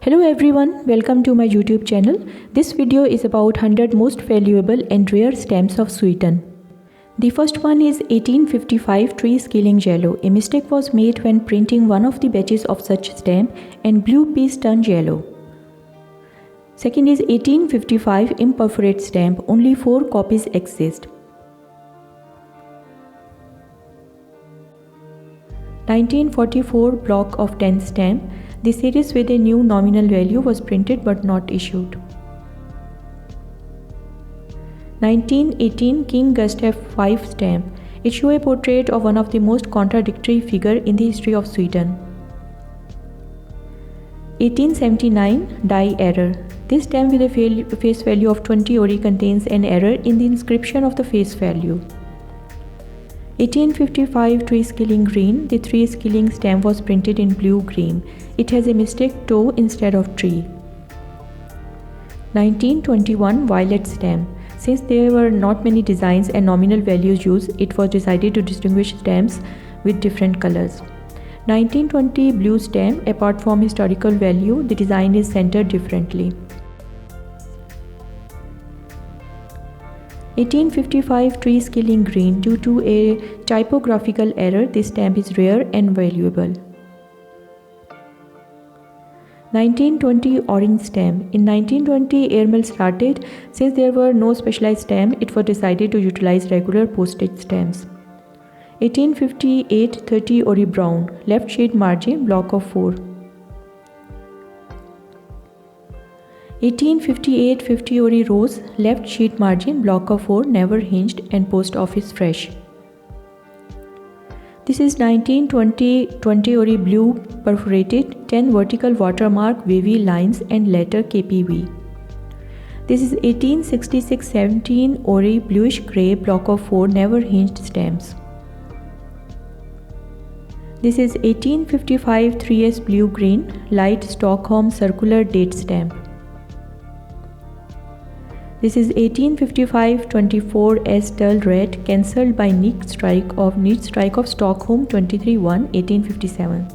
Hello everyone, welcome to my YouTube channel. This video is about 100 most valuable and rare stamps of Sweden. The first one is 1855 tree scaling yellow. A mistake was made when printing one of the batches of such stamp and blue piece turned yellow. Second is 1855 imperforate stamp. Only 4 copies exist. 1944 block of 10 stamp. The series with a new nominal value was printed but not issued. 1918 King Gustav V stamp. It shows a portrait of one of the most contradictory figures in the history of Sweden. 1879 Die error. This stamp with a face value of 20 ori contains an error in the inscription of the face value. 1855 tree scaling green. The tree scaling stamp was printed in blue-green. It has a mistake toe instead of tree. 1921 violet stamp. Since there were not many designs and nominal values used, it was decided to distinguish stamps with different colors. 1920 blue stamp. Apart from historical value, the design is centered differently. 1855 tree scaling green. Due to a typographical error, this stamp is rare and valuable. 1920 orange stamp. In 1920, airmail started. Since there were no specialized stamps, it was decided to utilize regular postage stamps. 1858 30 ori brown. Left sheet margin block of 4. 1858 50 ori rose. Left sheet margin block of 4, never hinged and post office fresh. This is 1920 20 ori blue perforated, 10 vertical watermark wavy lines and letter KPV. This is 1866 17 ori bluish grey block of 4 never hinged stamps. This is 1855 3S blue green light Stockholm circular date stamp. This is 1855 24 S dull red cancelled by neat strike of Stockholm 23-1 1857.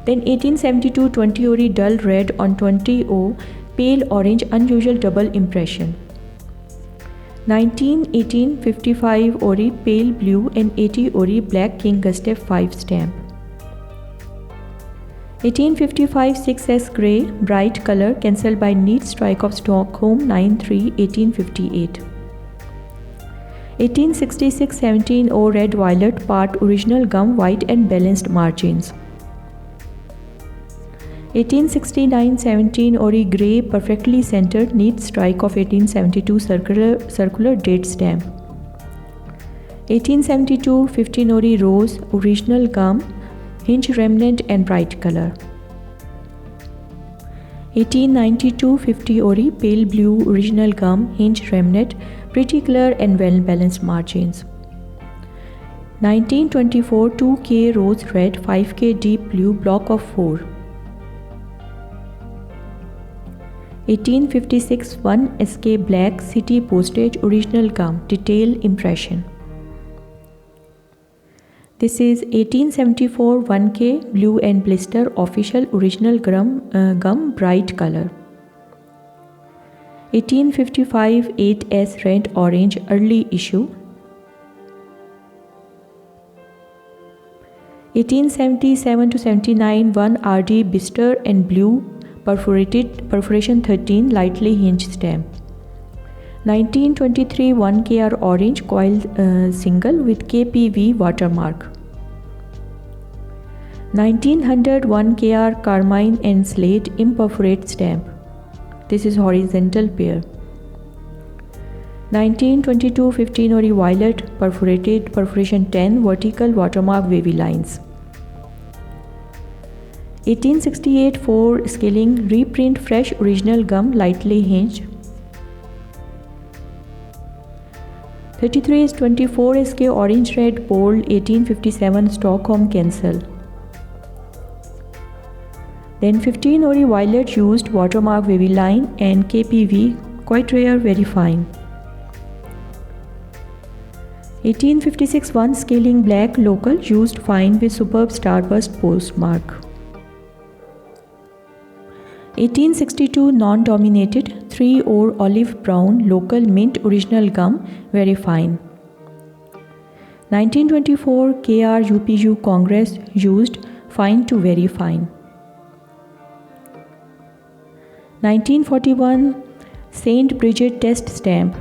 Then 1872 20 ori dull red on 20-0 pale orange unusual double impression. 1918 55 ori pale blue and 80 ori black King Gustav V stamp. 1855 6S grey bright color cancelled by neat strike of Stockholm 9-3 1858. 1866 17 O red violet part original gum white and balanced margins. 1869 17 ori grey perfectly centered neat strike of 1872 circular date stamp. 1872 15 ori rose original gum hinge remnant and bright color. 1892 50 ori pale blue original gum hinge remnant pretty color and well balanced margins. 1924 2K rose red 5K deep blue block of 4. 1856 1 SK black city postage original gum detail impression. This is 1874 1K blue and blister official original gum bright color. 1855 8S red orange early issue. 1877 to 79 1 RD blister and blue perforation 13 lightly hinged stamp. 1923 1 KR orange coil single with KPV watermark. 1900 1 KR carmine and slate imperforate stamp. This is horizontal pair. 1922 15 ori violet perforated perforation 10 vertical watermark wavy lines. 1868 4 scaling reprint fresh original gum lightly hinged. 33 is 24 SK orange red bold 1857 Stockholm cancel. Then 15 ori violet used watermark wavy line and KPV quite rare very fine. 1856 1 scaling black local used fine with superb starburst postmark. 1862 non-dominated 3-or olive brown local mint original gum, very fine. 1924 KR UPU Congress used fine to very fine. 1941 Saint Bridget test stamp.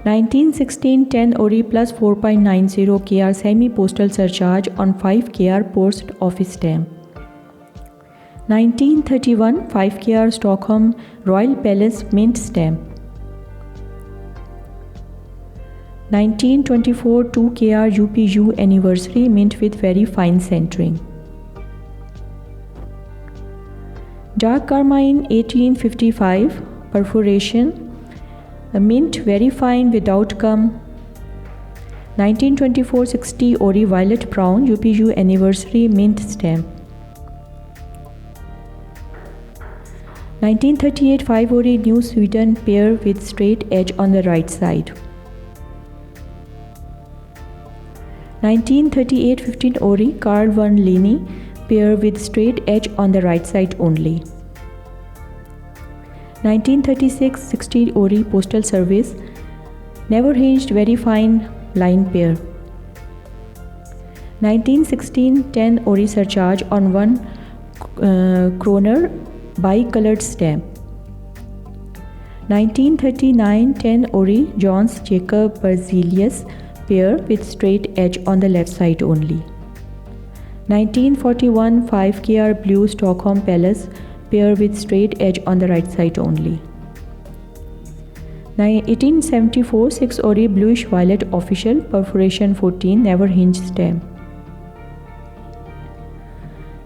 1916 10 Ori plus 4.90 KR semi-postal surcharge on 5 KR post office stamp. 1931 5 KR Stockholm Royal Palace mint stamp. 1924 2 KR UPU anniversary mint with very fine centering. Dark carmine 1855 perforation, mint very fine without gum. 1924 60 Ori violet brown UPU anniversary mint stamp. 1938 5 Ori New Sweden pear with straight edge on the right side. 1938 15 Ori Carl von Linné pear with straight edge on the right side only. 1936 60 Ori postal service never hinged very fine line pear. 1916 10 Ori surcharge on 1 kroner bi-colored stamp. 1939 10 Ori Johns Jacob Berzelius pear with straight edge on the left side only. 1941 5 KR blue Stockholm Palace pear with straight edge on the right side only. 1874 6 Ori bluish violet official perforation 14 never hinged stamp.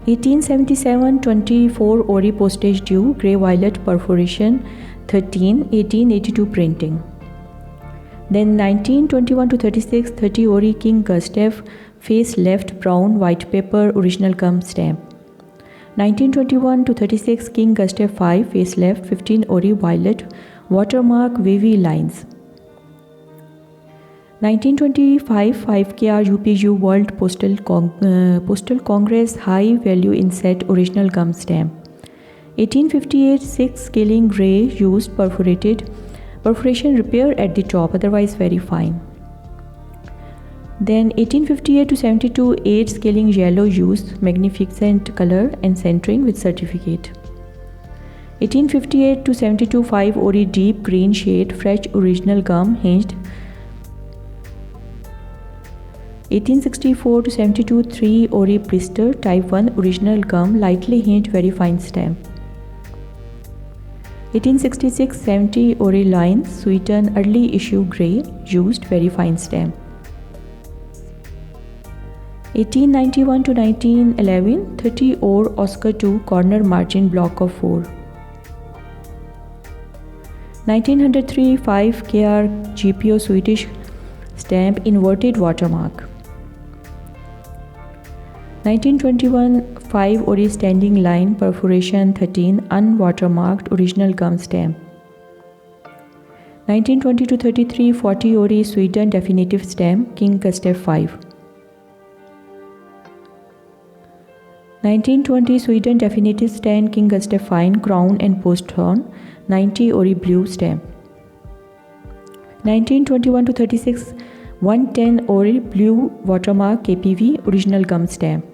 1877 24 Ori postage due grey violet perforation 13 1882 printing. Then 1921 to 36 30 Ori King Gustav face left brown white paper original gum stamp. 1921 to 36 King Gustav V face left 15 Ori violet watermark wavy lines. 1925 5 KR UPU World Postal Congress high value inset original gum stamp. 1858 6 scaling grey used perforation repair at the top, otherwise very fine. Then 1858 to 72 8 scaling yellow used magnificent color and centering with certificate. 1858 to 72 5 Ori deep green shade fresh original gum hinged. 1864 to 72 3 Ori blister type 1 original gum lightly hinged very fine stamp. 1866 70 Ori line Sweden early issue grey used very fine stamp. 1891 to 1911 30 Or Oscar 2 corner margin block of 4. 1903 5 KR GPO Swedish stamp inverted watermark. 1921 5 Ori standing line perforation 13 unwatermarked original gum stamp. 1920 to 33 40 Ori Sweden definitive stamp King Gustav V. 1920 Sweden definitive stamp King Gustav Fine crown and post horn 90 Ori blue stamp. 1921 to 36 110 Ori blue watermark KPV original gum stamp.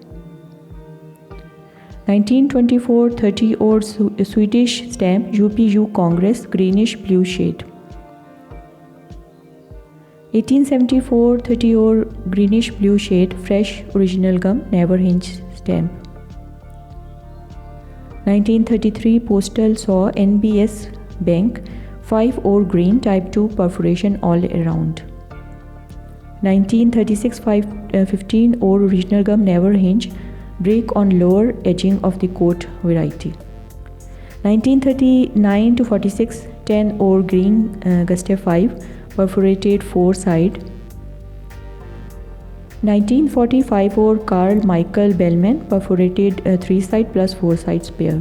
1924 30 Or Swedish stamp UPU Congress greenish blue shade. 1874 30 Or greenish blue shade fresh original gum never hinged stamp. 1933 postal saw NBS Bank 5 Or green type 2 perforation all around. 1936 15 Or original gum never hinge break on lower edging of the coat variety. 1939 to 46 10 Or green Gustav V perforated 4 side. 1945 Or Carl Michael Bellman perforated 3 side plus 4 sides pair.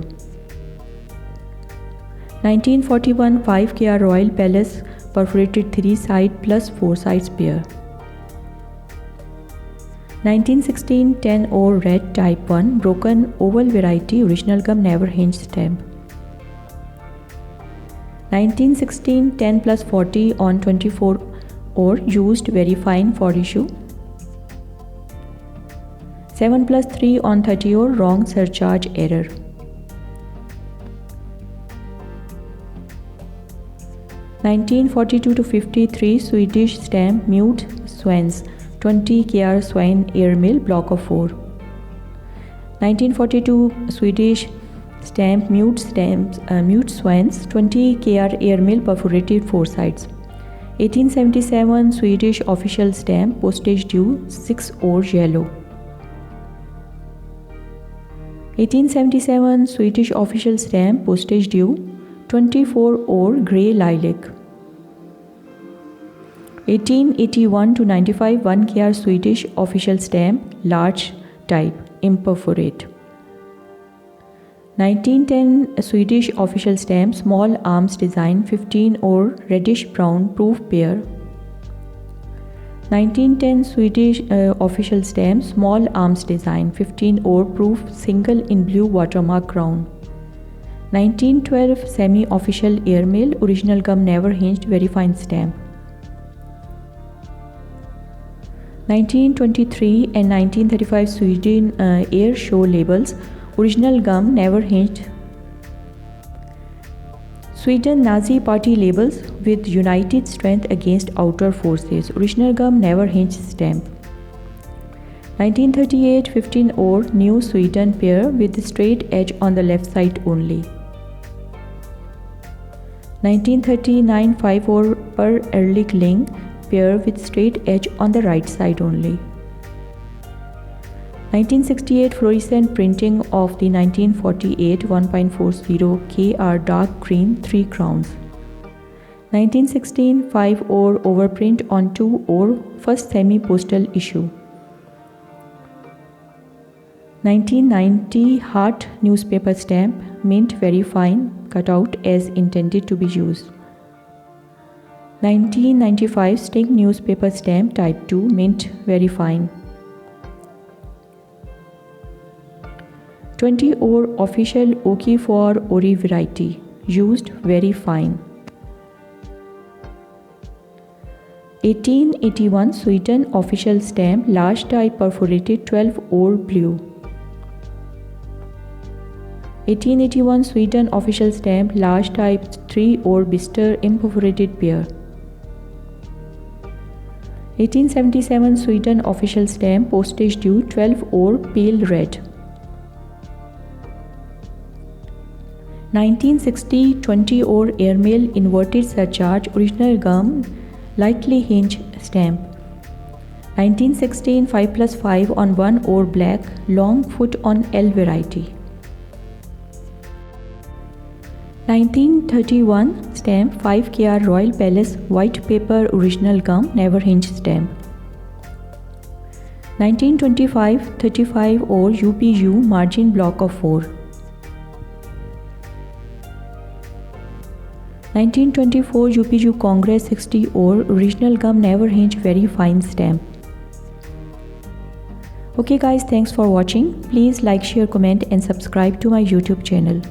1941 5 KR Royal Palace perforated 3 side plus 4 sides pair. 1916 10 or red type 1 broken oval variety original gum never hinged stamp. 1916 10 plus 40 on 24 or used very fine for issue. 7 plus 3 on 30 or wrong surcharge error. 1942 to 53 Swedish stamp mute swans 20 kr swan airmail block of 4. 1942 Swedish stamp mute swans 20 kr airmail perforated 4 sides. 1877 Swedish official stamp postage due 6 or yellow. 1877 Swedish official stamp postage due 24 or grey lilac. 1881 to 95 1 kr Swedish official stamp large type imperforate. 1910 Swedish official stamp small arms design 15 or reddish brown proof pair. 1910 Swedish official stamp small arms design 15 or proof single in blue watermark crown. 1912 semi-official airmail original gum never hinged very fine stamp. 1923 and 1935 Sweden air show labels original gum never hinged. Sweden Nazi party labels with united strength against outer forces original gum never hinged stamp. 1938 15 or new Sweden pair with straight edge on the left side only. 1939 5 or per Erlich pair with straight edge on the right side only. 1968 fluorescent printing of the 1948 1.40 kr dark green 3 crowns. 1916 5 or overprint on 2 or first semi-postal issue. 1990 heart newspaper stamp mint very fine cut out as intended to be used. 1995 sting newspaper stamp type 2 mint very fine. 20 or official Oki for Ori variety used very fine. 1881 Sweden official stamp large type perforated 12 or blue. 1881 Sweden official stamp large type 3 or bister imperforated pair. 1877 Sweden official stamp postage due 12 or pale red. 1960 20 or airmail inverted surcharge original gum lightly hinge stamp. 1916 5 plus 5 on 1 or black long foot on L variety. 1931 stamp 5 kr Royal Palace white paper original gum never hinge stamp. 1925 35 or UPU margin block of 4. 1924 UPU Congress 60 or original gum never hinge very fine stamp. Okay guys, thanks for watching. Please like, share, comment and subscribe to my YouTube channel.